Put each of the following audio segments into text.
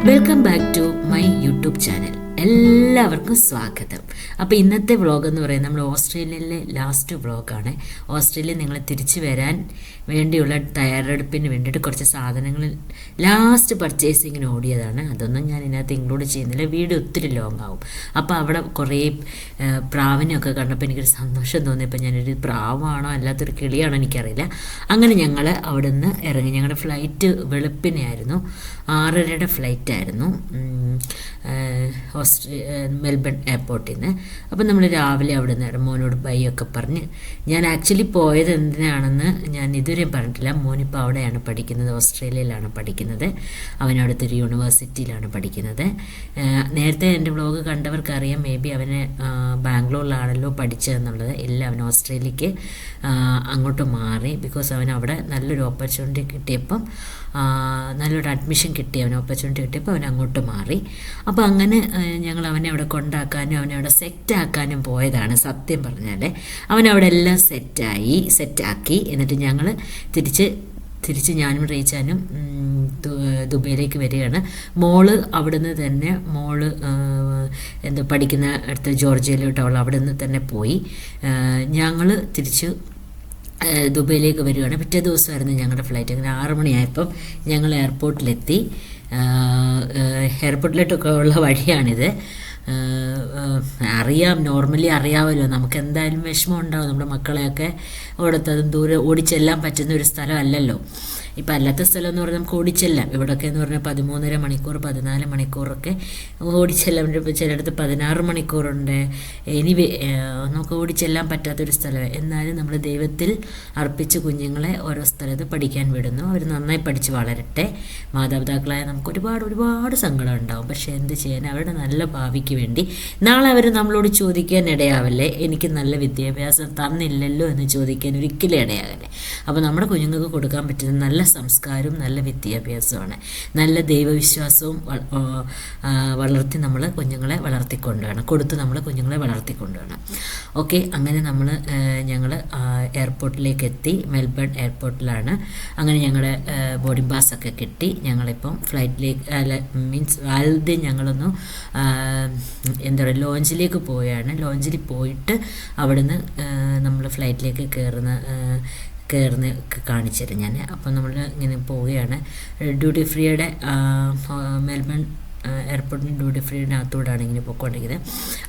Welcome back to my YouTube channel. എല്ലാവർക്കും സ്വാഗതം. അപ്പോൾ ഇന്നത്തെ വ്ളോഗ് എന്ന് പറയുന്നത് നമ്മൾ ഓസ്ട്രേലിയയിലെ ലാസ്റ്റ് വ്ളോഗാണ്. ഓസ്ട്രേലിയ നിങ്ങൾ തിരിച്ചു വരാൻ വേണ്ടിയുള്ള തയ്യാറെടുപ്പിന് വേണ്ടിയിട്ട് കുറച്ച് സാധനങ്ങൾ ലാസ്റ്റ് പർച്ചേസിങ്ങിന് ഓടിയതാണ്. അതൊന്നും ഞാൻ ഇതിനകത്ത് ഇൻക്ലൂഡ് ചെയ്യുന്നില്ല, വീഡിയോ ഒത്തിരി ലോങ് ആവും. അപ്പോൾ അവിടെ കുറേ പ്രാവിനെയൊക്കെ കണ്ടപ്പോൾ എനിക്കൊരു സന്തോഷം തോന്നിയപ്പോൾ ഞാനൊരു പ്രാവാണോ അല്ലാത്തൊരു കിളിയാണോ എനിക്കറിയില്ല. അങ്ങനെ ഞങ്ങൾ അവിടെ നിന്ന് ഇറങ്ങി. ഞങ്ങളുടെ ഫ്ലൈറ്റ് വെളുപ്പിനായിരുന്നു, 6:30 ഫ്ലൈറ്റായിരുന്നു മെൽബൺ എയർപോർട്ടിൽ നിന്ന്. അപ്പം നമ്മൾ രാവിലെ അവിടെ നിന്ന് മോനോട് ബൈ ഒക്കെ പറഞ്ഞ്, ഞാൻ ആക്ച്വലി പോയത് എന്തിനാണെന്ന് ഞാൻ ഇതുവരെയും പറഞ്ഞിട്ടില്ല. മോനിപ്പോൾ അവിടെയാണ് പഠിക്കുന്നത്, ഓസ്ട്രേലിയയിലാണ് പഠിക്കുന്നത്. അവനവിടുത്തെ ഒരു യൂണിവേഴ്സിറ്റിയിലാണ് പഠിക്കുന്നത്. നേരത്തെ എൻ്റെ വ്ളോഗ് കണ്ടവർക്കറിയാം, മേ ബി അവന് ബാംഗ്ലൂരിലാണല്ലോ പഠിച്ചതെന്നുള്ളത്. എല്ലാം അവൻ ഓസ്ട്രേലിയക്ക് അങ്ങോട്ട് മാറി. ബിക്കോസ് അവൻ അവിടെ നല്ലൊരു ഓപ്പർച്യൂണിറ്റി കിട്ടിയപ്പം, നല്ലൊരു അഡ്മിഷൻ കിട്ടി, അവന് ഓപ്പർച്യൂണിറ്റി കിട്ടിയപ്പോൾ അവൻ അങ്ങോട്ട് മാറി. അപ്പോൾ അങ്ങനെ ഞങ്ങൾ അവനെ അവിടെ കൊണ്ടാക്കാനും അവനെ അവിടെ സെറ്റാക്കാനും പോയതാണ്. സത്യം പറഞ്ഞാൽ അവനവിടെ എല്ലാം സെറ്റാക്കി. എന്നിട്ട് ഞങ്ങൾ തിരിച്ച് ഞാനും റീച്ചാനും ദുബൈയിലേക്ക് വരികയാണ്. മോള് അവിടുന്ന് തന്നെ പഠിക്കുന്ന അടുത്ത ജോർജിയയിലോട്ട് അവൾ അവിടെ നിന്ന് തന്നെ പോയി. ഞങ്ങൾ തിരിച്ച് ദുബൈയിലേക്ക് വരികയാണ്. പിറ്റേ ദിവസമായിരുന്നു ഞങ്ങളുടെ ഫ്ലൈറ്റ്. അങ്ങനെ 6 മണിയായപ്പം ഞങ്ങൾ എയർപോർട്ടിലെത്തി. എയർപോർട്ടിലോട്ടൊക്കെ ഉള്ള വഴിയാണിത്. നോർമലി അറിയാമല്ലോ, നമുക്ക് എന്തായാലും വിഷമം ഉണ്ടാവും. നമ്മുടെ മക്കളെയൊക്കെ ഓടത്തതും ദൂരെ ഓടിച്ചെല്ലാൻ പറ്റുന്ന ഒരു സ്ഥലമല്ലല്ലോ. ഇപ്പം അല്ലാത്ത സ്ഥലം എന്ന് പറഞ്ഞാൽ നമുക്ക് ഓടിച്ചെല്ലാം. ഇവിടെയൊക്കെ എന്ന് പറഞ്ഞാൽ 13.5 മണിക്കൂർ 14 മണിക്കൂറൊക്കെ ഓടിച്ചെല്ലാം. ഇപ്പോൾ ചിലയിടത്ത് 16 മണിക്കൂറുണ്ട്. നമുക്ക് ഓടിച്ചെല്ലാൻ പറ്റാത്തൊരു സ്ഥലമാണ്. എന്നാലും നമ്മൾ ദൈവത്തിൽ അർപ്പിച്ച് കുഞ്ഞുങ്ങളെ ഓരോ സ്ഥലത്ത് പഠിക്കാൻ വിടുന്നു. അവർ നന്നായി പഠിച്ച് വളരട്ടെ. മാതാപിതാക്കളായ നമുക്ക് ഒരുപാട് സങ്കടം ഉണ്ടാവും. പക്ഷേ എന്ത് ചെയ്യാൻ, അവരുടെ നല്ല ഭാവിക്ക് വേണ്ടി നാളെ അവർ നമ്മളോട് ചോദിക്കാൻ ഇടയാവല്ലേ, എനിക്ക് നല്ല വിദ്യാഭ്യാസം തന്നില്ലല്ലോ എന്ന് ചോദിക്കാൻ ഒരിക്കലും ഇടയാകല്ലേ. അപ്പോൾ നമ്മുടെ കുഞ്ഞുങ്ങൾക്ക് കൊടുക്കാൻ പറ്റുന്ന നല്ല സംസ്കാരവും നല്ല വിദ്യാഭ്യാസമാണ്, നല്ല ദൈവവിശ്വാസവും വളർത്തി നമ്മൾ കുഞ്ഞുങ്ങളെ വളർത്തിക്കൊണ്ടുവേണം. ഓക്കെ, അങ്ങനെ ഞങ്ങൾ എയർപോർട്ടിലേക്ക് എത്തി. മെൽബൺ എയർപോർട്ടിലാണ്. അങ്ങനെ ഞങ്ങളുടെ ബോർഡിംഗ് പാസ്സൊക്കെ കിട്ടി. ഞങ്ങളിപ്പം ഫ്ലൈറ്റിലേക്ക് ആദ്യം ഞങ്ങളൊന്ന് ലോഞ്ചിലേക്ക് പോവുകയാണ്. ലോഞ്ചിൽ പോയിട്ട് അവിടുന്ന് നമ്മൾ ഫ്ലൈറ്റിലേക്ക് കയറുന്ന കാണിച്ചുതരാം ഞാൻ. അപ്പം നമ്മൾ ഇങ്ങനെ പോവുകയാണ്. ഡ്യൂട്ടി ഫ്രീയുടെ മെൽബൺ എയർപോർട്ടിന് ഡ്യൂട്ടി ഫ്രീനകത്തൂടെയാണ് ഇങ്ങനെ പോയിക്കൊണ്ടിരിക്കുന്നത്.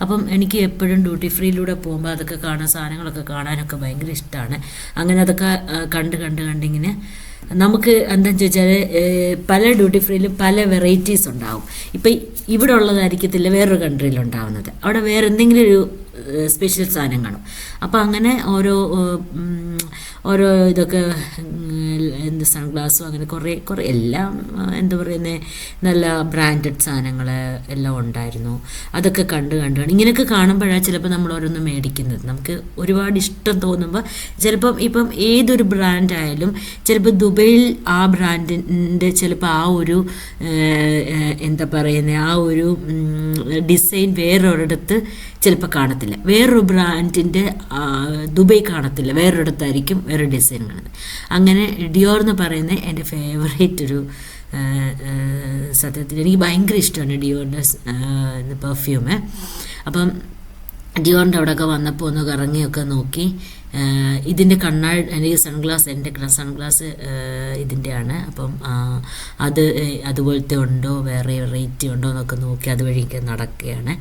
അപ്പം എനിക്ക് എപ്പോഴും ഡ്യൂട്ടി ഫ്രീയിലൂടെ പോകുമ്പോൾ അതൊക്കെ സാധനങ്ങളൊക്കെ കാണാനൊക്കെ ഭയങ്കര ഇഷ്ടമാണ്. അങ്ങനെ അതൊക്കെ കണ്ടിങ്ങനെ നമുക്ക് എന്താണെന്ന് ചോദിച്ചാൽ പല ഡ്യൂട്ടി ഫ്രീയിലും പല വെറൈറ്റീസ് ഉണ്ടാവും. ഇപ്പം ഇവിടെ ഉള്ളതായിരിക്കത്തില്ല വേറൊരു കൺട്രിയിൽ ഉണ്ടാവുന്നത്. അവിടെ വേറെ എന്തെങ്കിലും ഒരു സ്പെഷ്യൽ സാധനം കാണും. അപ്പോൾ അങ്ങനെ ഓരോ ഇതൊക്കെ സൺഗ്ലാസും അങ്ങനെ കുറേ എല്ലാം എന്താ പറയുന്നത്, നല്ല ബ്രാൻഡഡ് സാധനങ്ങൾ എല്ലാം ഉണ്ടായിരുന്നു. അതൊക്കെ കണ്ട് ഇങ്ങനെയൊക്കെ കാണുമ്പോഴാണ് ചിലപ്പോൾ നമ്മൾ ഓരോന്ന് മേടിക്കുന്നത്. നമുക്ക് ഒരുപാട് ഇഷ്ടം തോന്നുമ്പോൾ ഇപ്പം ഏതൊരു ബ്രാൻഡായാലും ചിലപ്പോൾ ദുബൈയിൽ ആ ബ്രാൻഡിൻ്റെ ചിലപ്പോൾ ആ ഒരു എന്താ പറയുന്നത്, ആ ഒരു ഡിസൈൻ വേറൊരിടത്ത് ചിലപ്പോൾ കാണത്തില്ല. വേറൊരു ബ്രാൻഡിൻ്റെ ദുബൈ കാണത്തില്ല, വേറൊരിടത്തായിരിക്കും വേറെ ഡിസൈൻ കാണുന്നത്. അങ്ങനെ ഡിയോർ എന്ന് പറയുന്നത് എൻ്റെ ഫേവറേറ്റ് ഒരു സത്യത്തിൽ എനിക്ക് ഭയങ്കര ഇഷ്ടമാണ് ഡിയോറിൻ്റെ പെർഫ്യൂം. അപ്പം ഡിയോറിൻ്റെ അവിടെയൊക്കെ വന്നപ്പോൾ ഒന്ന് കറങ്ങിയൊക്കെ നോക്കി. ഇതിൻ്റെ എനിക്ക് എൻ്റെ സൺഗ്ലാസ് ഇതിൻ്റെയാണ്. അപ്പം അതുപോലത്തെ ഉണ്ടോ, വേറെ വെറൈറ്റി ഉണ്ടോ എന്നൊക്കെ നോക്കി അതുവഴിയൊക്കെ നടക്കുകയാണ്.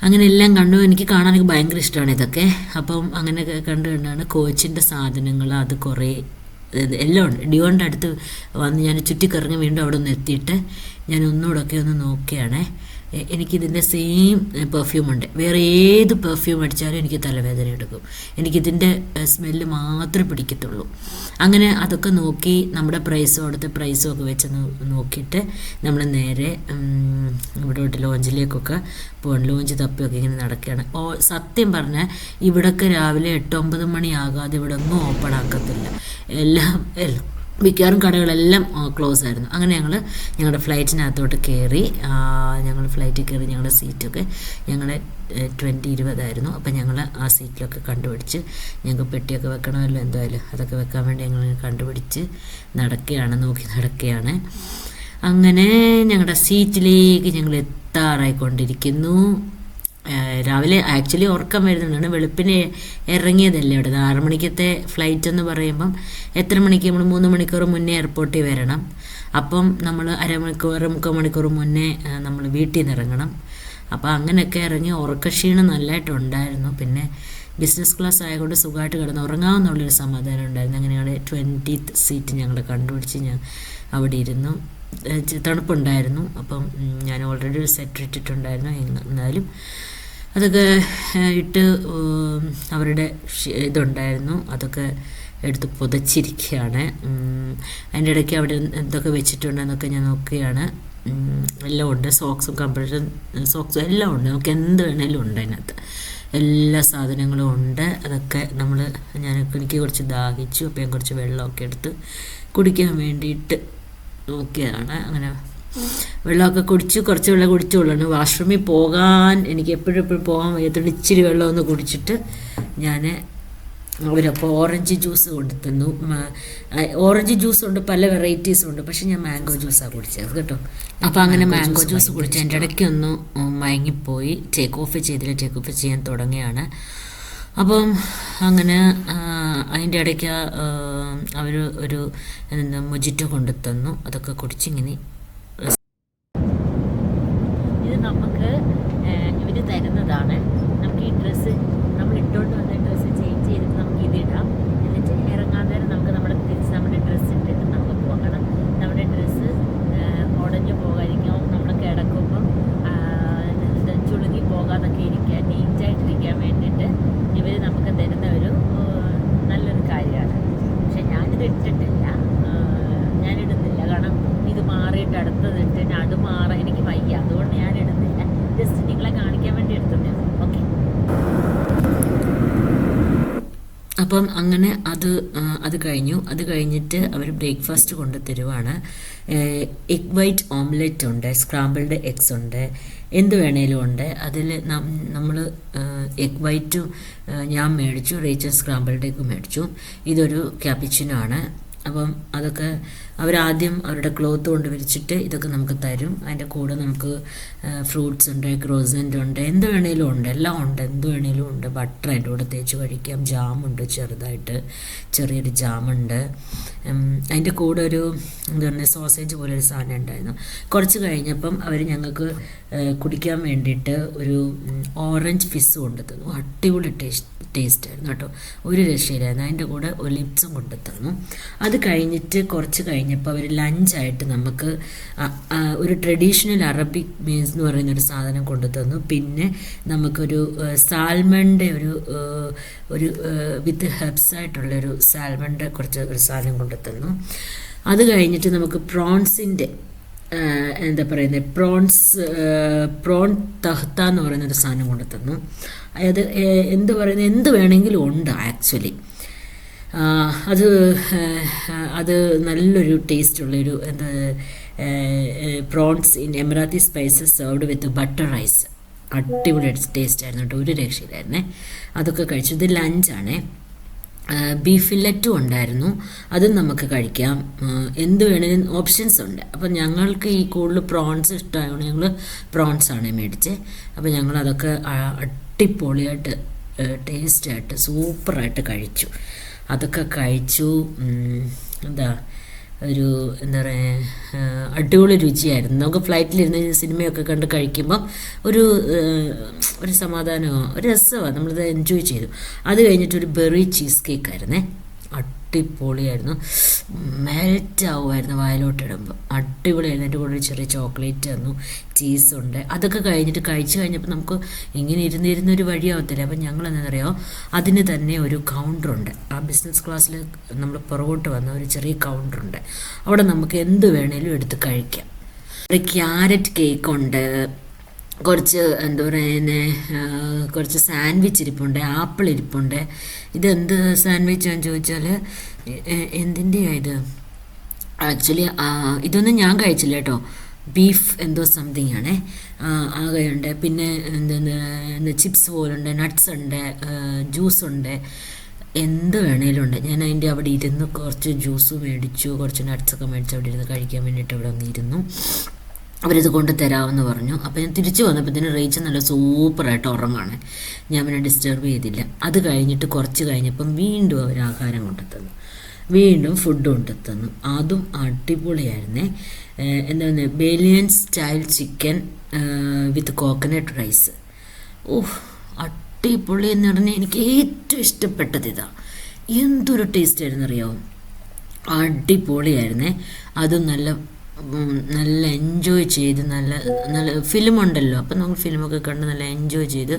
അങ്ങനെ എല്ലാം കണ്ടു. എനിക്ക് കാണാനൊക്കെ ഭയങ്കര ഇഷ്ടമാണ് ഇതൊക്കെ. അപ്പം അങ്ങനെ കണ്ടാണ് കോച്ചിൻ്റെ സാധനങ്ങൾ, അത് കുറേ എല്ലാം ഉണ്ട്. ഡിയോറിൻ്റെ അടുത്ത് വന്ന് ഞാൻ ചുറ്റിക്കറങ്ങി വീണ്ടും അവിടെ ഒന്ന് എത്തിയിട്ട് ഞാൻ ഒന്നുകൂടെയൊക്കെ ഒന്ന് നോക്കിയാണ്. എനിക്കിതിൻ്റെ സെയിം പെർഫ്യൂമുണ്ട്. വേറെ ഏത് പെർഫ്യൂം അടിച്ചാലും എനിക്ക് തലവേദന എടുക്കും. എനിക്കിതിൻ്റെ സ്മെല്ല് മാത്രമേ പിടിക്കത്തുള്ളൂ. അങ്ങനെ അതൊക്കെ നോക്കി നമ്മുടെ പ്രൈസും ഒക്കെ വെച്ച് നോക്കിയിട്ട് നമ്മൾ നേരെ ഇവിടോട്ട് ലോഞ്ചിലേക്കൊക്കെ പോകണം. ലോഞ്ച് തപ്പിയൊക്കെ ഇങ്ങനെ നടക്കുകയാണ്. സത്യം പറഞ്ഞാൽ ഇവിടെയൊക്കെ രാവിലെ 8-9 മണിയാകാതെ ഇവിടെ ഒന്നും ഓപ്പൺ ആക്കത്തില്ല. എല്ലാം മിക്കവാറും കടകളെല്ലാം ക്ലോസ് ആയിരുന്നു. അങ്ങനെ ഞങ്ങളുടെ ഫ്ലൈറ്റിനകത്തോട്ട് കയറി. ഫ്ലൈറ്റിൽ കയറി ഞങ്ങളുടെ സീറ്റൊക്കെ 20-20 ആയിരുന്നു. അപ്പം ഞങ്ങൾ ആ സീറ്റിലൊക്കെ കണ്ടുപിടിച്ച്, ഞങ്ങൾക്ക് പെട്ടിയൊക്കെ വെക്കണമല്ലോ എന്തായാലും, അതൊക്കെ വെക്കാൻ വേണ്ടി ഞങ്ങൾ കണ്ടുപിടിച്ച് നോക്കി നടക്കുകയാണ്. അങ്ങനെ ഞങ്ങളുടെ സീറ്റിലേക്ക് ഞങ്ങൾ എത്താറായിക്കൊണ്ടിരിക്കുന്നു. രാവിലെ ആക്ച്വലി ഉറക്കം വരുന്നുണ്ടാണ്. വെളുപ്പിന് ഇറങ്ങിയതല്ലേ ഇവിടെ. 6 മണിക്കത്തെ ഫ്ലൈറ്റ് എന്ന് പറയുമ്പം എത്ര മണിക്ക് നമ്മൾ 3 മണിക്കൂർ മുന്നേ എയർപോർട്ടിൽ വരണം. അപ്പം നമ്മൾ അരമണിക്കൂർ 3/4 മണിക്കൂർ മുന്നേ നമ്മൾ വീട്ടിൽ നിന്ന് ഇറങ്ങണം. അപ്പോൾ അങ്ങനെയൊക്കെ ഇറങ്ങി ഉറക്കക്ഷീണം നല്ലതായിട്ടുണ്ടായിരുന്നു. പിന്നെ ബിസിനസ് ക്ലാസ് ആയതുകൊണ്ട് സുഖമായിട്ട് കിടന്ന് ഉറങ്ങാമെന്നുള്ളൊരു സമാധാനം ഉണ്ടായിരുന്നു. അങ്ങനെ ഞങ്ങളുടെ 20th സീറ്റ് ഞങ്ങൾ കണ്ടുപിടിച്ച് ഞാൻ അവിടെ ഇരുന്നു. തണുപ്പുണ്ടായിരുന്നു. അപ്പം ഞാൻ ഓൾറെഡി ഒരു സെറ്റ് ഇട്ടിട്ടുണ്ടായിരുന്നു. എന്നാലും അതൊക്കെ ഇട്ട് അവരുടെ ഇതുണ്ടായിരുന്നു, അതൊക്കെ എടുത്ത് പുതച്ചിരിക്കുകയാണ്. അതിൻ്റെ ഇടയ്ക്ക് അവിടെ എന്തൊക്കെ വെച്ചിട്ടുണ്ടെന്നൊക്കെ ഞാൻ നോക്കുകയാണ്. എല്ലാം ഉണ്ട്, സോക്സും കംപ്രഷൻ സോക്സും എല്ലാം ഉണ്ട്. നമുക്ക് എന്ത് വേണേലും ഉണ്ട് അതിനകത്ത്, എല്ലാ സാധനങ്ങളും ഉണ്ട്. അതൊക്കെ എനിക്ക് കുറച്ച് ദാഹിച്ചു. അപ്പോൾ ഞാൻ കുറച്ച് വെള്ളമൊക്കെ എടുത്ത് കുടിക്കാൻ വേണ്ടിയിട്ട് നോക്കിയതാണ്. അങ്ങനെ വെള്ളമൊക്കെ കുടിച്ച് കുറച്ച് വെള്ളം കുടിച്ചുകൊള്ളാണ്. വാഷ്റൂമിൽ പോകാൻ എനിക്ക് എപ്പോഴും പോകാൻ വയ്യാത്തതുകൊണ്ട് ഇച്ചിരി വെള്ളം ഒന്ന് കുടിച്ചിട്ട് ഞാൻ അവരപ്പോൾ ഓറഞ്ച് ജ്യൂസ് കൊണ്ടു തന്നു. ഓറഞ്ച് ജ്യൂസ് ഉണ്ട്, പല വെറൈറ്റീസും ഉണ്ട്. പക്ഷെ ഞാൻ മാംഗോ ജ്യൂസാണ് കുടിച്ചത് കേട്ടോ. അപ്പോൾ അങ്ങനെ മാംഗോ ജ്യൂസ് കുടിച്ച് എൻ്റെ ഇടയ്ക്കൊന്ന് മയങ്ങിപ്പോയി. ടേക്ക് ഓഫ് ചെയ്യാൻ തുടങ്ങിയാണ്. അപ്പം അങ്ങനെ അതിൻ്റെ ഇടയ്ക്ക് അവർ ഒരു മൊജിറ്റോ കൊണ്ടു തന്നു. അതൊക്കെ കുടിച്ചിങ്ങനെ ഇത് നമുക്ക് ഇവർ തരുന്നതാണ്. നമുക്ക് ഈ ഡ്രസ്സ് നമ്മൾ ഇട്ടുകൊണ്ട് വന്ന ഡ്രസ്സ് ചേഞ്ച് ചെയ്തിട്ട് നമുക്ക് ഇതിടാം. എന്നിട്ട് ഇറങ്ങാൻ നേരം നമുക്ക് നമ്മുടെ ഡ്രസ്സ് ഇട്ടിട്ട് നമുക്ക് പോകാം. കാരണം നമ്മുടെ ഡ്രസ്സ് ഉടഞ്ഞു പോകാതിരിക്കും. നമ്മൾ കിടക്കുമ്പം ചുളുങ്ങി പോകാതൊക്കെ ഇരിക്കാൻ, നീറ്റായിട്ടിരിക്കാൻ വേണ്ടിയിട്ട് ഇവർ നമുക്ക് തരുന്ന ഒരു നല്ലൊരു കാര്യമാണ്. പക്ഷെ ഞാനിത് ഇട്ടിട്ടില്ല, ഞാനിടുന്നില്ല. കാരണം ഇത് മാറിയിട്ട് അടുത്തതിട്ട് അത് മാറാൻ എനിക്ക് വയ്യ. അതുകൊണ്ട് ഞാൻ ഇടുന്നില്ല. ജസ്റ്റ് നിങ്ങളെ കാണിക്കാൻ വേണ്ടി എടുത്തിട്ടുണ്ട്. ഓക്കെ. അപ്പം അങ്ങനെ അത് കഴിഞ്ഞു. അത് കഴിഞ്ഞിട്ട് അവർ ബ്രേക്ക്ഫാസ്റ്റ് കൊണ്ട് തരുവാണ്. എഗ് വൈറ്റ് ഓംലെറ്റ് ഉണ്ട്, സ്ക്രാമ്പിൾഡ് എഗ്സ് ഉണ്ട്, എന്ത് വേണേലും ഉണ്ട്. അതിൽ നമ്മൾ എഗ് വൈറ്റും ഞാൻ മേടിച്ചു, റേച്ചൽ സ്ക്രാമ്പിൾഡ് എഗ് മേടിച്ചു. ഇതൊരു ക്യാപ്പിച്ചിനോ ആണ്. അപ്പം അതൊക്കെ അവരാദ്യം അവരുടെ ക്ലോത്ത് കൊണ്ട് വിരിച്ചിട്ട് ഇതൊക്കെ നമുക്ക് തരും. അതിൻ്റെ കൂടെ നമുക്ക് ഫ്രൂട്ട്സ് ഉണ്ട്, ക്രോസൻ്റ് ഉണ്ട്, എന്ത് വേണേലും ഉണ്ട്, എല്ലാം ഉണ്ട്, എന്ത് വേണേലും ഉണ്ട്. ബട്ടർ അതിൻ്റെ കൂടെ തേച്ച് കഴിക്കാം. ജാമുണ്ട്, ചെറിയൊരു ജാമുണ്ട്. അതിൻ്റെ കൂടെ ഒരു സോസേജ് പോലെ ഒരു സാധനം ഉണ്ടായിരുന്നു. കുറച്ച് കഴിഞ്ഞപ്പം അവർ ഞങ്ങൾക്ക് കുടിക്കാൻ വേണ്ടിയിട്ട് ഒരു ഓറഞ്ച് ഫിസ് കൊണ്ടു തന്നു. അടിപൊളി ടേസ്റ്റ് ആയിരുന്നു കേട്ടോ, ഒരു രക്ഷയിലായിരുന്നു. അതിൻ്റെ കൂടെ ഒലിപ്സും കൊണ്ടു തന്നു. അത് കഴിഞ്ഞിട്ട് കുറച്ച് കഴിഞ്ഞപ്പോൾ അവർ ലഞ്ചായിട്ട് നമുക്ക് ഒരു ട്രഡീഷണൽ അറബിക് മീൽസ് എന്ന് പറയുന്നൊരു സാധനം കൊണ്ടു തന്നു. പിന്നെ നമുക്കൊരു സാൽമണിൻ്റെ ഒരു വിത്ത് ഹെർബ്സ് ആയിട്ടുള്ളൊരു സാൽമണിൻ്റെ ഒരു സാധനം കൊണ്ടു തന്നു. അത് കഴിഞ്ഞിട്ട് നമുക്ക് പ്രോൺസിൻ്റെ എന്താ പറയുന്നത്, പ്രോൺ തഹ്ത എന്ന് പറയുന്നൊരു സാധനം കൊണ്ടു തന്നു. അത് എന്ത് വേണമെങ്കിലും ഉണ്ട് ആക്ച്വലി. അത് നല്ലൊരു ടേസ്റ്റുള്ളൊരു prawns in Emirati spices served with butter rice. അടിപൊളി ടേസ്റ്റ് ആയിരുന്നു കേട്ടോ, ഒരു രക്ഷയിലായിരുന്നേ. അതൊക്കെ കഴിച്ചു. ഇത് ലഞ്ചാണേ. ബീഫ് ഫില്ലറ്റും ഉണ്ടായിരുന്നു, അതും നമുക്ക് കഴിക്കാം. എന്ത് വേണേലും ഓപ്ഷൻസ് ഉണ്ട്. അപ്പം ഞങ്ങൾക്ക് ഈ കൂടുതൽ പ്രോൺസ് ഇഷ്ടമായതുകൊണ്ട് ഞങ്ങൾ പ്രോൺസാണ് മേടിച്ചത്. അപ്പോൾ ഞങ്ങളതൊക്കെ അടിപൊളിയായിട്ട് ടേസ്റ്റായിട്ട് സൂപ്പറായിട്ട് കഴിച്ചു. അതൊക്കെ കഴിച്ചു. എന്താ പറയുക, അടിപൊളി രുചിയായിരുന്നു. നമുക്ക് ഫ്ലൈറ്റിലിരുന്ന് സിനിമയൊക്കെ കണ്ട് കഴിക്കുമ്പം ഒരു സമാധാനമോ ഒരു രസമാണ്, നമ്മളിത് എൻജോയ് ചെയ്തു. അത് കഴിഞ്ഞിട്ടൊരു ബെറി ചീസ് കേക്കായിരുന്നേ. അടിപൊളിയായിരുന്നു, മെൽറ്റ് ആവുമായിരുന്നു വായിലോട്ടിടുമ്പോൾ. അടിപൊളിയായിരുന്നു. അതിൻ്റെ കൂടെ ഒരു ചെറിയ ചോക്ലേറ്റ് തന്നു, ചീസുണ്ട്. അതൊക്കെ കഴിഞ്ഞിട്ട് കഴിച്ചു കഴിഞ്ഞപ്പോൾ നമുക്ക് ഇങ്ങനെ ഇരുന്നൊരു വഴിയാവത്തില്ല. അപ്പം ഞങ്ങൾ എന്താണെന്നറിയാമോ, അതിന് തന്നെ ഒരു കൗണ്ടറുണ്ട്. ആ ബിസിനസ് ക്ലാസ്സിൽ നമ്മൾ പുറകോട്ട് വന്ന ഒരു ചെറിയ കൗണ്ടറുണ്ട്. അവിടെ നമുക്ക് എന്ത് വേണേലും എടുത്ത് കഴിക്കാം. ഒരു ക്യാരറ്റ് കേക്കുണ്ട്, കുറച്ച് കുറച്ച് സാൻഡ്വിച്ച് ഇരിപ്പുണ്ട്, ആപ്പിൾ ഇരിപ്പുണ്ട്. ഇതെന്ത് സാൻഡ്വിച്ചാന്ന് ചോദിച്ചാൽ എന്തിൻ്റെയാണ് ഇത്? ആക്ച്വലി ഇതൊന്നും ഞാൻ കഴിച്ചില്ല കേട്ടോ. ബീഫ് എന്തോ സംതിങ് ആണേ. ആകെയുണ്ട്. പിന്നെ ചിപ്സ് പോലുണ്ട്, നട്ട്സ് ഉണ്ട്, ജ്യൂസുണ്ട്. എന്ത് വേണേലും ഉണ്ട്. ഞാൻ അതിൻ്റെ അവിടെ ഇരുന്ന് കുറച്ച് ജ്യൂസ് മേടിച്ചു, കുറച്ച് നട്ട്സൊക്കെ മേടിച്ച് അവിടെ ഇരുന്ന് കഴിക്കാൻ വേണ്ടിയിട്ട് അവിടെ വന്നിരുന്നു. അവരിത് കൊണ്ട് തരാമെന്ന് പറഞ്ഞു. അപ്പോൾ ഞാൻ തിരിച്ചു വന്നപ്പോഴത്തേന് റേച്ചൽ നല്ല സൂപ്പറായിട്ട് ഉറങ്ങാണ്. ഞാൻ പിന്നെ ഡിസ്റ്റർബ് ചെയ്തില്ല. അത് കഴിഞ്ഞിട്ട് കുറച്ച് കഴിഞ്ഞപ്പം വീണ്ടും അവർ ആഹാരം കൊണ്ടുത്തന്നു, വീണ്ടും ഫുഡ് കൊണ്ടുത്തന്നു. അതും അടിപൊളിയായിരുന്നേ. എന്താണ്, ബേലിയൻ style chicken with coconut rice. Oh, അടിപൊളി എന്ന് പറഞ്ഞാൽ എനിക്ക് ഏറ്റവും ഇഷ്ടപ്പെട്ടത് ഇതാ. എന്തൊരു ടേസ്റ്റ് ആയിരുന്നു അറിയാമോ, അടിപൊളിയായിരുന്നേ. അതും നല്ല എൻജോയ് ചെയ്ത്, നല്ല നല്ല ഫിലിമുണ്ടല്ലോ, അപ്പം നമ്മൾ ഫിലിമൊക്കെ കണ്ട് നല്ല എൻജോയ് ചെയ്ത്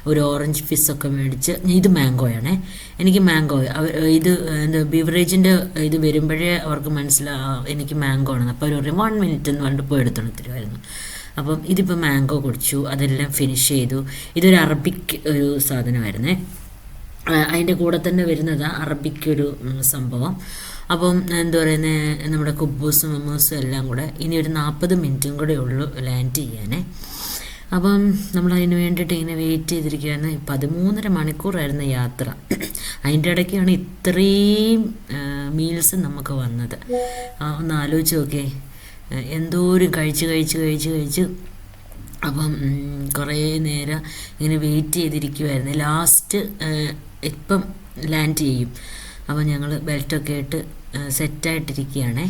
ഒരു ഓറഞ്ച് ഫിസ്സൊക്കെ മേടിച്ച്. ഇത് മാംഗോയാണേ, എനിക്ക് മാംഗോ ഇത് എന്താ ബിവറേജിൻ്റെ ഇത് വരുമ്പോഴേ അവർക്ക് എനിക്ക് മാംഗോ ആണെന്ന്. അപ്പോൾ അവർ പറയും 1 മിനിറ്റ് എന്ന് പറഞ്ഞിട്ട് പോയി എടുത്തോണ്ട് തരുമായിരുന്നു. അപ്പം ഇതിപ്പോൾ മാംഗോ കുടിച്ചു, അതെല്ലാം ഫിനിഷ് ചെയ്തു. ഇതൊരു അറബിക് ഒരു സാധനമായിരുന്നേ, അതിൻ്റെ കൂടെ തന്നെ വരുന്നതാണ് അറബിക് ഒരു സംഭവം. അപ്പം എന്താ പറയുന്നത്, നമ്മുടെ കുബൂസും മമ്മൂസും എല്ലാം കൂടെ ഇനി ഒരു 40 മിനിറ്റും കൂടെ ഉള്ളൂ ലാൻഡ് ചെയ്യാനേ. അപ്പം നമ്മളതിന് വേണ്ടിയിട്ട് ഇങ്ങനെ വെയിറ്റ് ചെയ്തിരിക്കുകയാണ്. 13.5 മണിക്കൂറായിരുന്നു യാത്ര. അതിൻ്റെ ഇടയ്ക്കാണ് ഇത്രയും മീൽസ് നമുക്ക് വന്നത്. ഒന്ന് ആലോചിച്ച് നോക്കേ, എന്തോരം കഴിച്ച്. അപ്പം കുറേ നേരം ഇങ്ങനെ വെയിറ്റ് ചെയ്തിരിക്കുമായിരുന്നു. ലാസ്റ്റ് ഇപ്പം ലാൻഡ് ചെയ്യും. അപ്പം ഞങ്ങൾ ബെൽറ്റൊക്കെ ഇട്ട് സെറ്റായിട്ടിരിക്കുകയാണേ.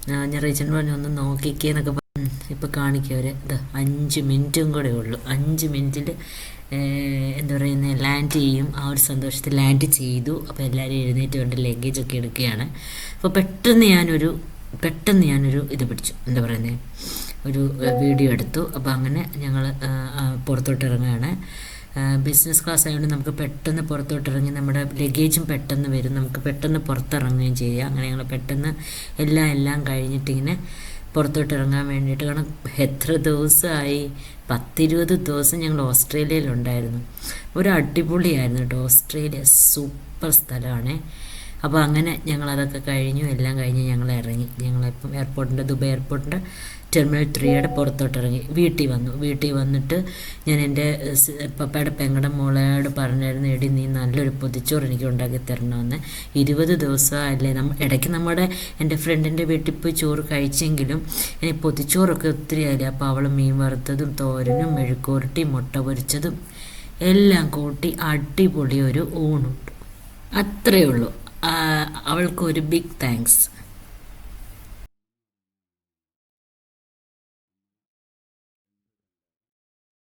ഞാൻ റീച്ചൻ പറഞ്ഞു ഒന്ന് നോക്കിക്കേന്നൊക്കെ ഇപ്പോൾ കാണിക്കും അവർ. ഇത് 5 മിനിറ്റും കൂടെ ഉള്ളൂ. 5 മിനിറ്റിൽ എന്താ പറയുന്നത് ലാൻഡ് ചെയ്യും. ആ ഒരു സന്തോഷത്തിൽ ലാൻഡ് ചെയ്തു. അപ്പോൾ എല്ലാവരും എഴുന്നേറ്റ് കൊണ്ട് ലഗേജൊക്കെ എടുക്കുകയാണ്. അപ്പോൾ പെട്ടെന്ന് ഞാനൊരു ഇത് പിടിച്ചു, എന്താ പറയുന്നത്, ഒരു വീഡിയോ എടുത്തു. അപ്പോൾ അങ്ങനെ ഞങ്ങൾ പുറത്തോട്ട് ഇറങ്ങുകയാണ്. ബിസിനസ് ക്ലാസ് ആയതുകൊണ്ട് നമുക്ക് പെട്ടെന്ന് പുറത്തോട്ടിറങ്ങി നമ്മുടെ ലഗേജും പെട്ടെന്ന് വരും, നമുക്ക് പെട്ടെന്ന് പുറത്തിറങ്ങുകയും ചെയ്യാം. അങ്ങനെ ഞങ്ങൾ പെട്ടെന്ന് എല്ലാം കഴിഞ്ഞിട്ടിങ്ങനെ പുറത്തോട്ടിറങ്ങാൻ വേണ്ടിയിട്ട്. കാരണം എത്ര ദിവസമായി, 10-20 ദിവസം ഞങ്ങൾ ഓസ്ട്രേലിയയിലുണ്ടായിരുന്നു. ഒരു അടിപൊളിയായിരുന്നു കേട്ടോ, ഓസ്ട്രേലിയ സൂപ്പർ സ്ഥലമാണേ. അപ്പോൾ അങ്ങനെ ഞങ്ങളതൊക്കെ എല്ലാം കഴിഞ്ഞ് ഞങ്ങൾ ഇറങ്ങി. ഞങ്ങളിപ്പം ദുബായ് എയർപോർട്ടിൻ്റെ ടെർമിനൽ 3യുടെ പുറത്തോട്ടിറങ്ങി വീട്ടിൽ വന്നിട്ട് ഞാൻ എൻ്റെ പപ്പയുടെ പെങ്ങളുടെ മോളോട് പറഞ്ഞായിരുന്നു, എടി നീ നല്ലൊരു പൊതിച്ചോറ് എനിക്ക് ഉണ്ടാക്കി തരണമെന്ന്. 20 ദിവസമല്ലേ ഇടയ്ക്ക് എൻ്റെ ഫ്രണ്ടിൻ്റെ വീട്ടിൽ പോയി ചോറ് കഴിച്ചെങ്കിലും എനിക്ക് പൊതിച്ചോറൊക്കെ ഒത്തിരി ആയില്ലേ. അപ്പോൾ അവൾ മീൻ വറുത്തതും തോരനും മെഴുക്കുവരട്ടി മുട്ട പൊരിച്ചതും എല്ലാം കൂട്ടി അടിപൊളി ഒരു ഊണുണ്ട്. അത്രയേ ഉള്ളൂ. അവൾക്കൊരു ബിഗ് താങ്ക്സ്.